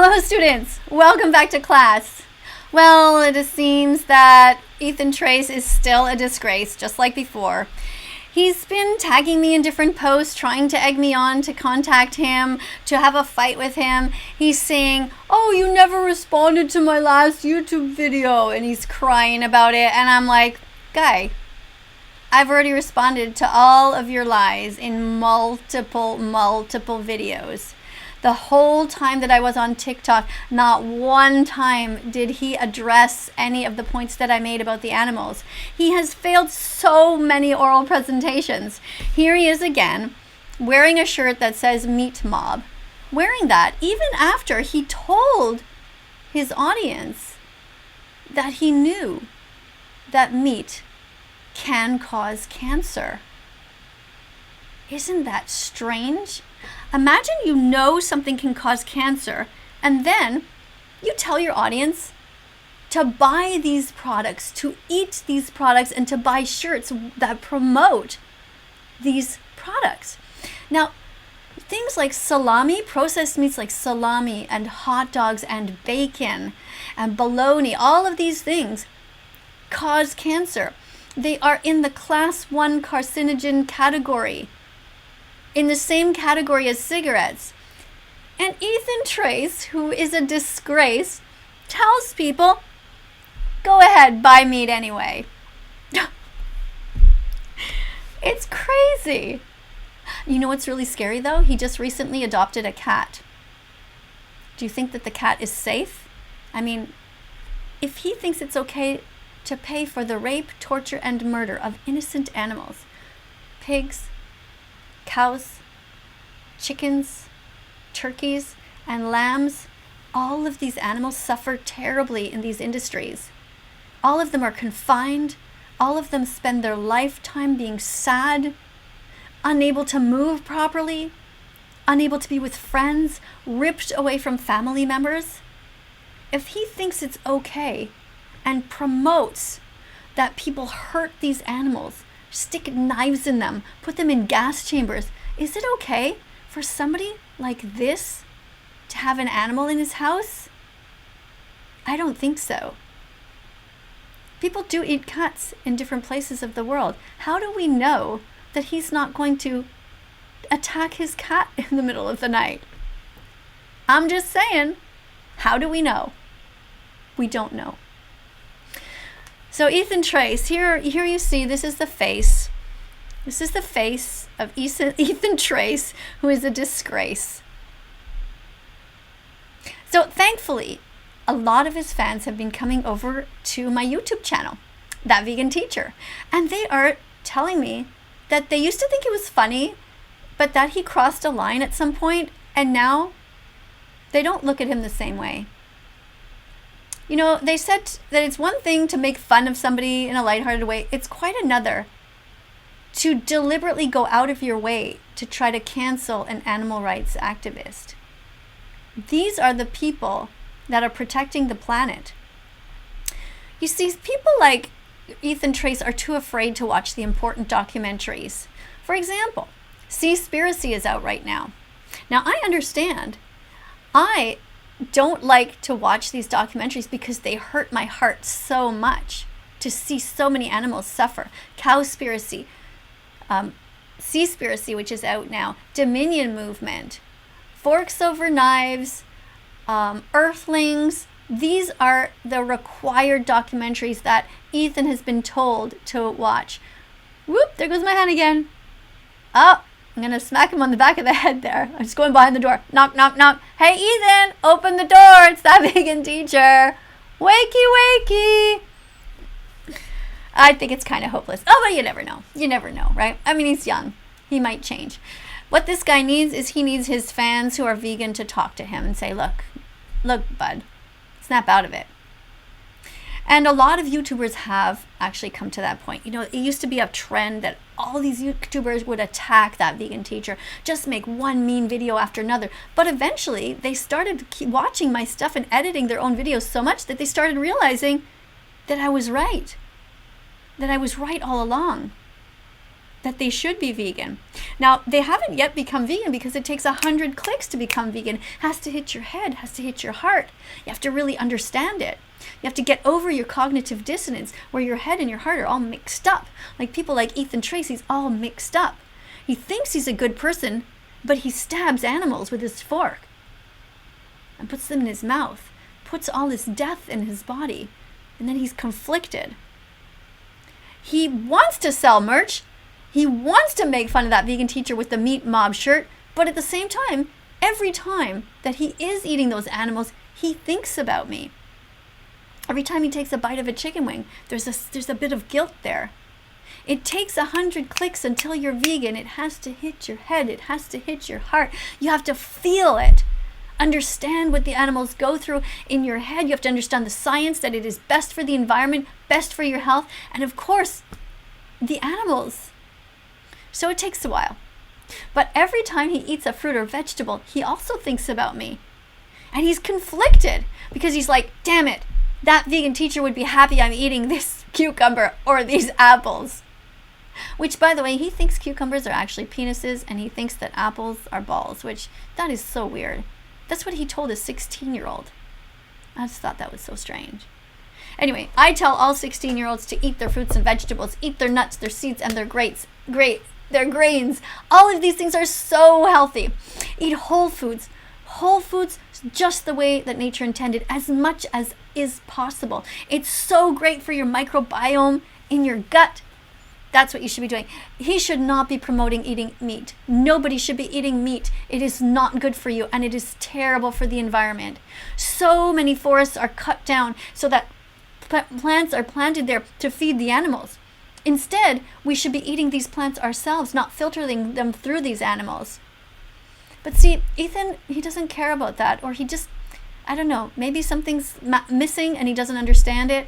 Hello students, welcome back to class. Well, it seems that Ethan Trace is still a disgrace, just like before. He's been tagging me in different posts, trying to egg me on to contact him, to have a fight with him. He's saying, oh, you never responded to my last YouTube video, and he's crying about it, and I'm like, guy, I've already responded to all of your lies in multiple videos. The whole time that I was on TikTok, not one time did he address any of the points that I made about the animals. He has failed so many oral presentations. Here he is again, wearing a shirt that says Meat Mob. Wearing that even after he told his audience that he knew that meat can cause cancer. Isn't that strange? Imagine you know something can cause cancer, and then you tell your audience to buy these products, to eat these products, and to buy shirts that promote these products. Now, things like salami, processed meats like salami and hot dogs and bacon and bologna, all of these things cause cancer. They are in the class 1 carcinogen category, in the same category as cigarettes. And Ethan Trace, who is a disgrace, tells people, go ahead, buy meat anyway. It's crazy. You know what's really scary though? He just recently adopted a cat. Do you think that the cat is safe? I mean, if he thinks it's okay to pay for the rape, torture, and murder of innocent animals, pigs, cows, chickens, turkeys, and lambs, all of these animals suffer terribly in these industries. All of them are confined. All of them spend their lifetime being sad, unable to move properly, unable to be with friends, ripped away from family members. If he thinks it's okay and promotes that people hurt these animals, stick knives in them, put them in gas chambers, is it okay for somebody like this to have an animal in his house? I don't think so. People do eat cats in different places of the world. How do we know that he's not going to attack his cat in the middle of the night? I'm just saying, how do we know? We don't know. So Ethan Trace, here you see, this is the face. This is the face of Ethan Trace, who is a disgrace. So thankfully, a lot of his fans have been coming over to my YouTube channel, That Vegan Teacher. And they are telling me that they used to think it was funny, but that he crossed a line at some point, and now they don't look at him the same way. You know, they said that it's one thing to make fun of somebody in a lighthearted way. It's quite another to deliberately go out of your way to try to cancel an animal rights activist. These are the people that are protecting the planet. You see, people like Ethan Trace are too afraid to watch the important documentaries. For example, Seaspiracy is out right now. Now, I understand. I don't like to watch these documentaries because they hurt my heart so much to see so many animals suffer. Cowspiracy, Seaspiracy, which is out now, Dominion Movement, Forks Over Knives, Earthlings. These are the required documentaries that Ethan has been told to watch. Whoop, there goes my hand again. Oh, I'm going to smack him on the back of the head there. I'm just going behind the door. Knock, knock, knock. Hey, Ethan, open the door. It's That Vegan Teacher. Wakey, wakey. I think it's kind of hopeless. Oh, but you never know. You never know, right? I mean, he's young. He might change. What this guy needs is he needs his fans who are vegan to talk to him and say, look, bud, snap out of it. And a lot of YouTubers have actually come to that point. You know, it used to be a trend that all these YouTubers would attack That Vegan Teacher, just make one mean video after another. But eventually, they started watching my stuff and editing their own videos so much that they started realizing that I was right. That I was right all along. that they should be vegan. Now, they haven't yet become vegan because it takes 100 clicks to become vegan. It has to hit your head, has to hit your heart. You have to really understand it. You have to get over your cognitive dissonance where your head and your heart are all mixed up. Like people like Ethan Tracy's all mixed up. He thinks he's a good person, but he stabs animals with his fork and puts them in his mouth, puts all this death in his body, and then he's conflicted. He wants to sell merch. He wants to make fun of that vegan teacher with the meat mob shirt, but at the same time, every time that he is eating those animals, he thinks about me. Every time he takes a bite of a chicken wing, there's a bit of guilt there. It takes 100 clicks until you're vegan. It has to hit your head. It has to hit your heart. You have to feel it. Understand what the animals go through in your head. You have to understand the science, that it is best for the environment, best for your health, and of course, the animals. So it takes a while. But every time he eats a fruit or vegetable, he also thinks about me. And he's conflicted because he's like, damn it, that vegan teacher would be happy I'm eating this cucumber or these apples. Which, by the way, he thinks cucumbers are actually penises and he thinks that apples are balls, which that is so weird. That's what he told a 16-year-old. I just thought that was so strange. Anyway, I tell all 16-year-olds to eat their fruits and vegetables, eat their nuts, their seeds, and their their grains. All of these things are so healthy. Eat whole foods. Whole foods just the way that nature intended, as much as is possible. It's so great for your microbiome in your gut. That's what you should be doing. He should not be promoting eating meat. Nobody should be eating meat. It is not good for you, and it is terrible for the environment. So many forests are cut down so that plants are planted there to feed the animals. Instead, we should be eating these plants ourselves, not filtering them through these animals. But see, Ethan, he doesn't care about that, or he just, I don't know, maybe something's missing and he doesn't understand it.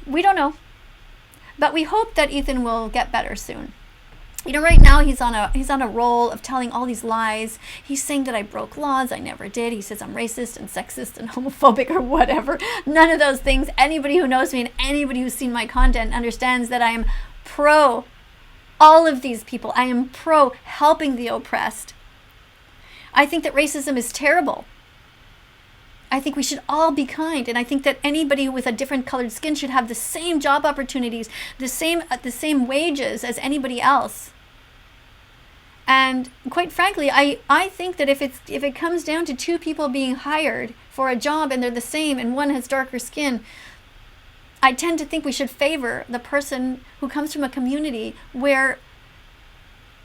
We don't know. But we hope that Ethan will get better soon. You know, right now he's on a roll of telling all these lies. He's saying that I broke laws. I never did. He says I'm racist and sexist and homophobic or whatever. None of those things. Anybody who knows me and anybody who's seen my content understands that I am pro all of these people. I am pro helping the oppressed. I think that racism is terrible. I think we should all be kind, and I think that anybody with a different colored skin should have the same job opportunities, the same wages as anybody else. And quite frankly, I think that if it comes down to two people being hired for a job and they're the same and one has darker skin, I tend to think we should favor the person who comes from a community where,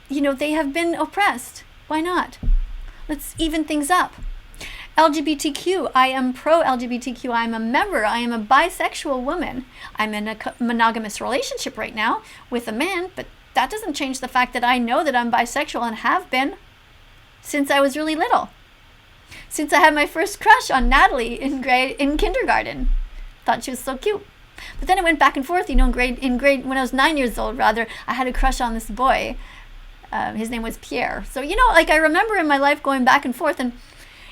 you know, they have been oppressed. Why not? Let's even things up. LGBTQ, I am pro-LGBTQ. I'm a member. I am a bisexual woman. I'm in a monogamous relationship right now with a man, but that doesn't change the fact that I know that I'm bisexual and have been since I was really little. Since I had my first crush on Natalie in kindergarten. Thought she was so cute. But then it went back and forth, you know, in grade when I was 9 years old, rather, I had a crush on this boy. His name was Pierre. So, you know, like I remember in my life going back and forth, and,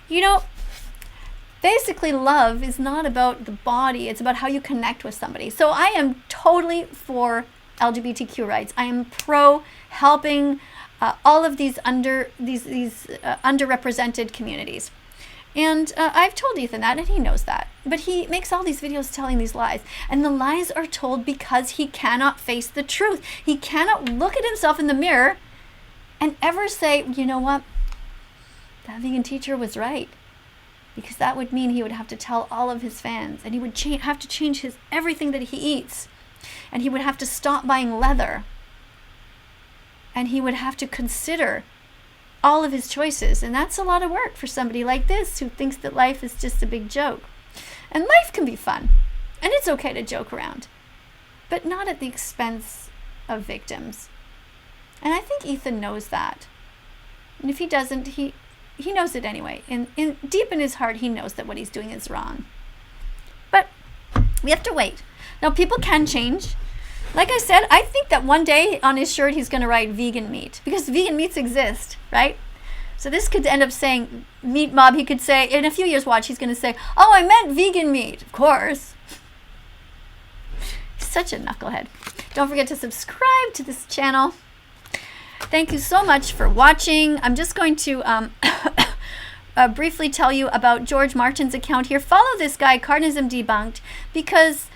you know, basically love is not about the body, it's about how you connect with somebody. So I am totally for LGBTQ rights. I am pro helping all of these underrepresented communities. And I've told Ethan that, and he knows that. But he makes all these videos telling these lies. And the lies are told because he cannot face the truth. He cannot look at himself in the mirror and ever say, you know what, that vegan teacher was right. Because that would mean he would have to tell all of his fans, and he would have to change everything that he eats. And he would have to stop buying leather. And he would have to consider all of his choices, and that's a lot of work for somebody like this who thinks that life is just a big joke. And life can be fun, and it's okay to joke around, but not at the expense of victims. And I think Ethan knows that. And if he doesn't, he knows it anyway. Deep in his heart, he knows that what he's doing is wrong. But we have to wait. Now, people can change. Like I said, I think that one day on his shirt he's going to write vegan meat, because vegan meats exist, right? So this could end up saying meat mob. He could say, in a few years, watch, he's going to say, oh, I meant vegan meat, of course. Such a knucklehead. Don't forget to subscribe to this channel. Thank you so much for watching. I'm just going to briefly tell you about George Martin's account here. Follow this guy, Carnism Debunked, because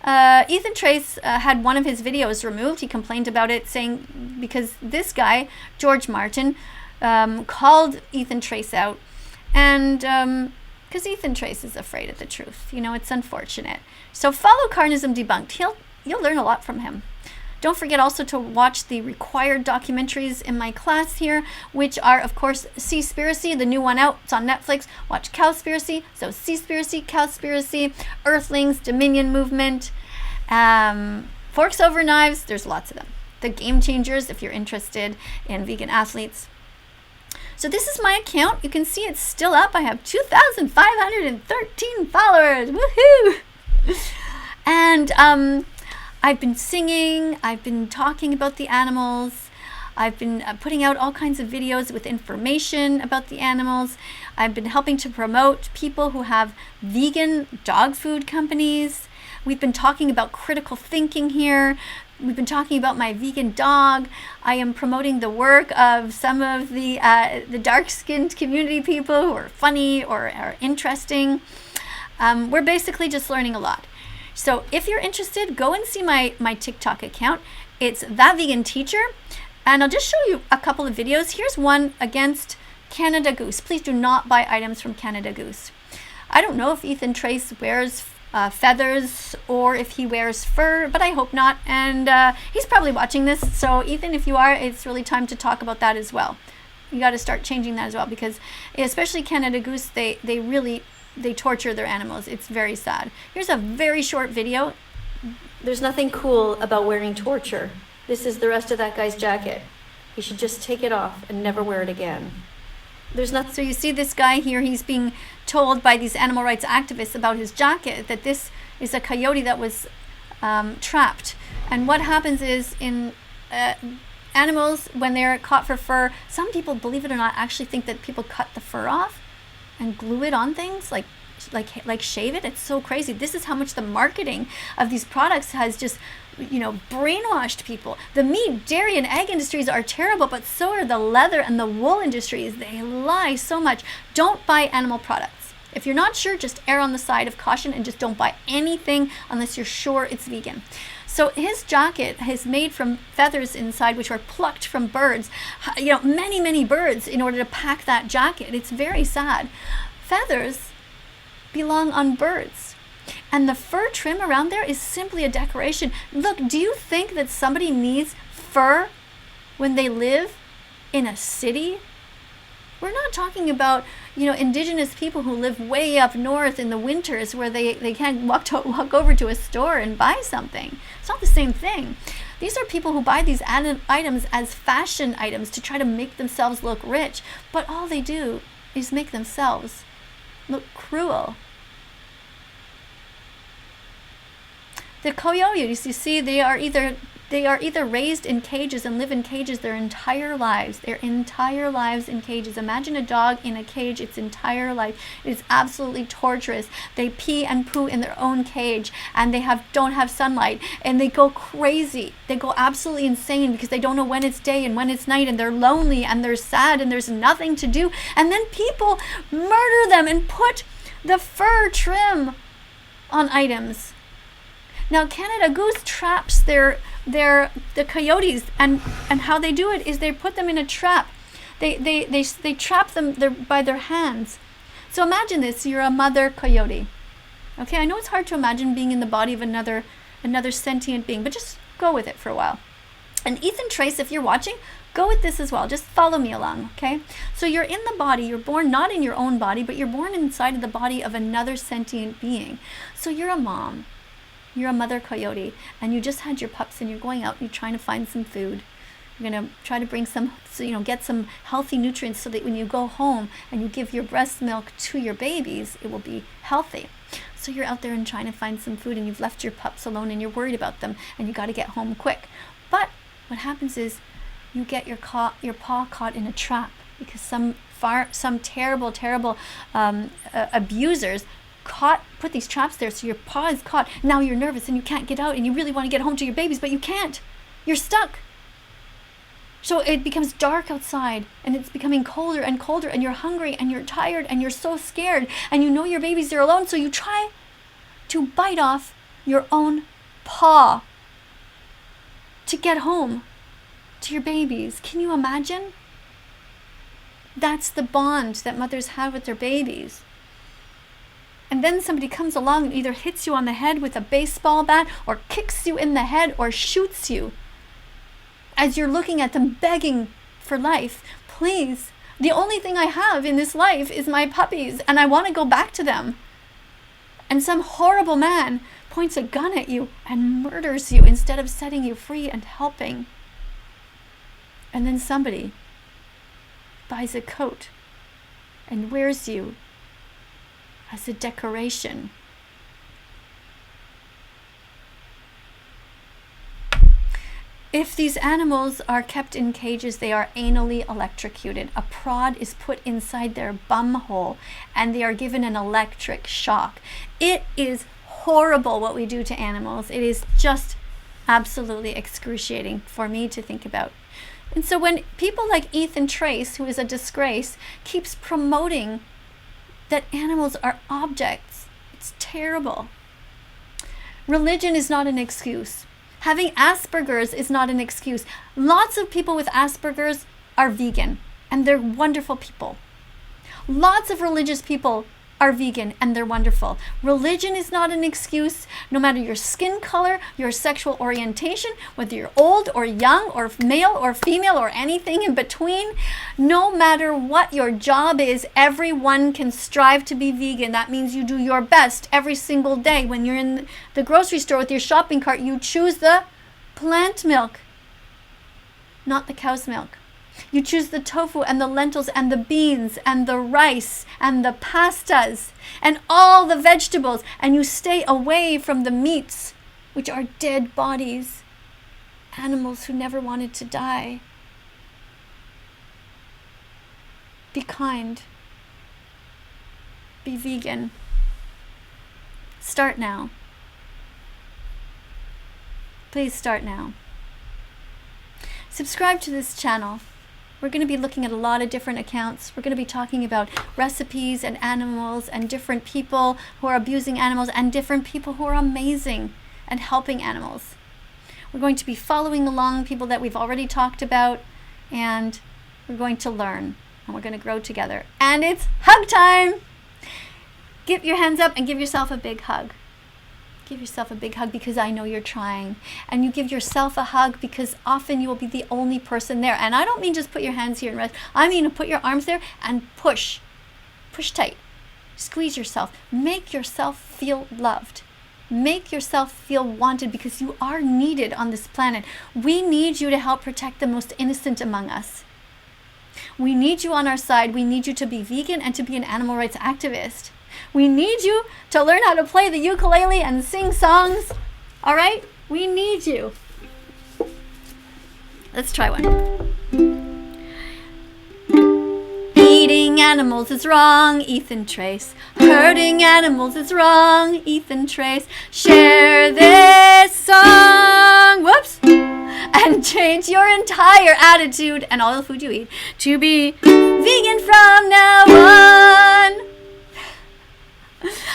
Ethan Trace had one of his videos removed. He complained about it, saying because this guy, George Martin, called Ethan Trace out, and because Ethan Trace is afraid of the truth. You know, it's unfortunate. So follow Carnism Debunked. You'll learn a lot from him. Don't forget also to watch the required documentaries in my class here, which are, of course, Seaspiracy, the new one out. It's on Netflix. Watch Cowspiracy. So Seaspiracy, Cowspiracy, Earthlings, Dominion Movement, Forks Over Knives. There's lots of them. The Game Changers, if you're interested in vegan athletes. So this is my account. You can see it's still up. I have 2,513 followers. Woohoo! And I've been singing, I've been talking about the animals, I've been putting out all kinds of videos with information about the animals. I've been helping to promote people who have vegan dog food companies. We've been talking about critical thinking here. We've been talking about my vegan dog. I am promoting the work of some of the dark-skinned community people who are funny or are interesting. We're basically just learning a lot. So if you're interested, go and see my TikTok account. It's That Vegan Teacher. And I'll just show you a couple of videos. Here's one against Canada Goose. Please do not buy items from Canada Goose. I don't know if Ethan Trace wears feathers or if he wears fur, but I hope not. And he's probably watching this. So Ethan, if you are, it's really time to talk about that as well. You got to start changing that as well, because especially Canada Goose, they torture their animals. It's very sad. Here's a very short video. There's nothing cool about wearing torture. This is the rest of that guy's jacket. He should just take it off and never wear it again. There's nothing. So you see this guy here, he's being told by these animal rights activists about his jacket that this is a coyote that was trapped. And what happens is in animals, when they're caught for fur, some people, believe it or not, actually think that people cut the fur off and glue it on things, like shave it. It's so crazy. This is how much the marketing of these products has just, brainwashed people. The meat, dairy, and egg industries are terrible, but so are the leather and the wool industries. They lie so much. Don't buy animal products. If you're not sure, just err on the side of caution and just don't buy anything unless you're sure it's vegan. So his jacket is made from feathers inside, which are plucked from birds, many, many birds, in order to pack that jacket. It's very sad. Feathers belong on birds. And the fur trim around there is simply a decoration. Look, do you think that somebody needs fur when they live in a city? We're not talking about, indigenous people who live way up north in the winters where they can't walk over to a store and buy something. It's not the same thing. These are people who buy these items as fashion items to try to make themselves look rich, but all they do is make themselves look cruel. The coyotes, you see, they are either raised in cages and live in cages their entire lives. Their entire lives in cages. Imagine a dog in a cage its entire life. It is absolutely torturous. They pee and poo in their own cage, and they don't have sunlight, and they go crazy. They go absolutely insane because they don't know when it's day and when it's night, and they're lonely and they're sad and there's nothing to do. And then people murder them and put the fur trim on items. Now, Canada Goose traps the coyotes, and how they do it is they put them in a trap. They trap them by their hands. So imagine this: you're a mother coyote. Okay, I know it's hard to imagine being in the body of another sentient being, but just go with it for a while. And Ethan Trace, if you're watching, go with this as well. Just follow me along, okay? So you're in the body. You're born not in your own body, but you're born inside of the body of another sentient being. So you're a mom. You're a mother coyote, and you just had your pups, and you're going out and you're trying to find some food. You're going to try to bring get some healthy nutrients so that when you go home and you give your breast milk to your babies, it will be healthy. So you're out there and trying to find some food, and you've left your pups alone, and you're worried about them, and you got to get home quick. But what happens is you get your paw caught in a trap because some terrible abusers put these traps there so your paw is caught. Now you're nervous and you can't get out and you really want to get home to your babies, but you can't. You're stuck. So it becomes dark outside and it's becoming colder and colder and you're hungry and you're tired and you're so scared and you know your babies are alone, so you try to bite off your own paw to get home to your babies. Can you imagine? That's the bond that mothers have with their babies. And then somebody comes along and either hits you on the head with a baseball bat or kicks you in the head or shoots you as you're looking at them begging for life. Please, the only thing I have in this life is my puppies and I want to go back to them. And some horrible man points a gun at you and murders you instead of setting you free and helping. And then somebody buys a coat and wears you as a decoration. If these animals are kept in cages, they are anally electrocuted. A prod is put inside their bum hole and they are given an electric shock. It is horrible what we do to animals. It is just absolutely excruciating for me to think about. And so when people like Ethan Trace, who is a disgrace, keeps promoting that animals are objects, it's terrible. Religion is not an excuse. Having Asperger's is not an excuse. Lots of people with Asperger's are vegan, and they're wonderful people. Lots of religious people are vegan, and they're wonderful. Religion is not an excuse, no matter your skin color, your sexual orientation, whether you're old or young or male or female or anything in between. No matter what your job is, everyone can strive to be vegan. That means you do your best every single day. When you're in the grocery store with your shopping cart, you choose the plant milk, not the cow's milk. You choose the tofu and the lentils and the beans and the rice and the pastas and all the vegetables, and you stay away from the meats, which are dead bodies, animals who never wanted to die. Be kind. Be vegan. Start now. Please start now. Subscribe to this channel. We're going to be looking at a lot of different accounts. We're going to be talking about recipes and animals and different people who are abusing animals and different people who are amazing and helping animals. We're going to be following along people that we've already talked about, and we're going to learn and we're going to grow together. And it's hug time! Give your hands up and give yourself a big hug. Give yourself a big hug because I know you're trying. And you give yourself a hug because often you will be the only person there. And I don't mean just put your hands here and rest. I mean put your arms there and push. Push tight. Squeeze yourself. Make yourself feel loved. Make yourself feel wanted, because you are needed on this planet. We need you to help protect the most innocent among us. We need you on our side. We need you to be vegan and to be an animal rights activist. We need you to learn how to play the ukulele and sing songs. All right? We need you. Let's try one. Eating animals is wrong, Ethan Trace. Hurting animals is wrong, Ethan Trace. Share this song. Whoops. And change your entire attitude and all the food you eat to be vegan from now on.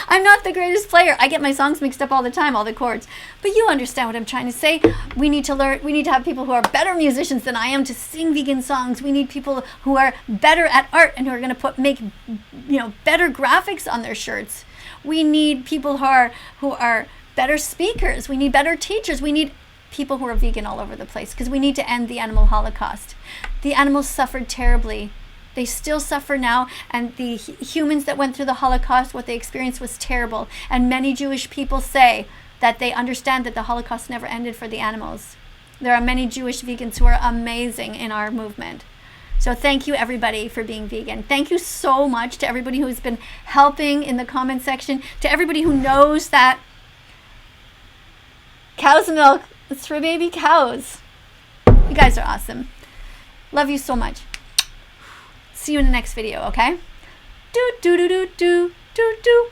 I'm not the greatest player. I get my songs mixed up all the time, all the chords. But you understand what I'm trying to say. We need to learn. We need to have people who are better musicians than I am to sing vegan songs. We need people who are better at art and who are going to make better graphics on their shirts. We need people who are better speakers. We need better teachers. We need people who are vegan all over the place, because we need to end the animal holocaust. The animals suffered terribly. They still suffer now, and the humans that went through the Holocaust, what they experienced was terrible. And many Jewish people say that they understand that the Holocaust never ended for the animals. There are many Jewish vegans who are amazing in our movement. So thank you, everybody, for being vegan. Thank you so much to everybody who's been helping in the comment section, to everybody who knows that cow's milk is for baby cows. You guys are awesome. Love you so much. See you in the next video, okay? Do do do do do do do.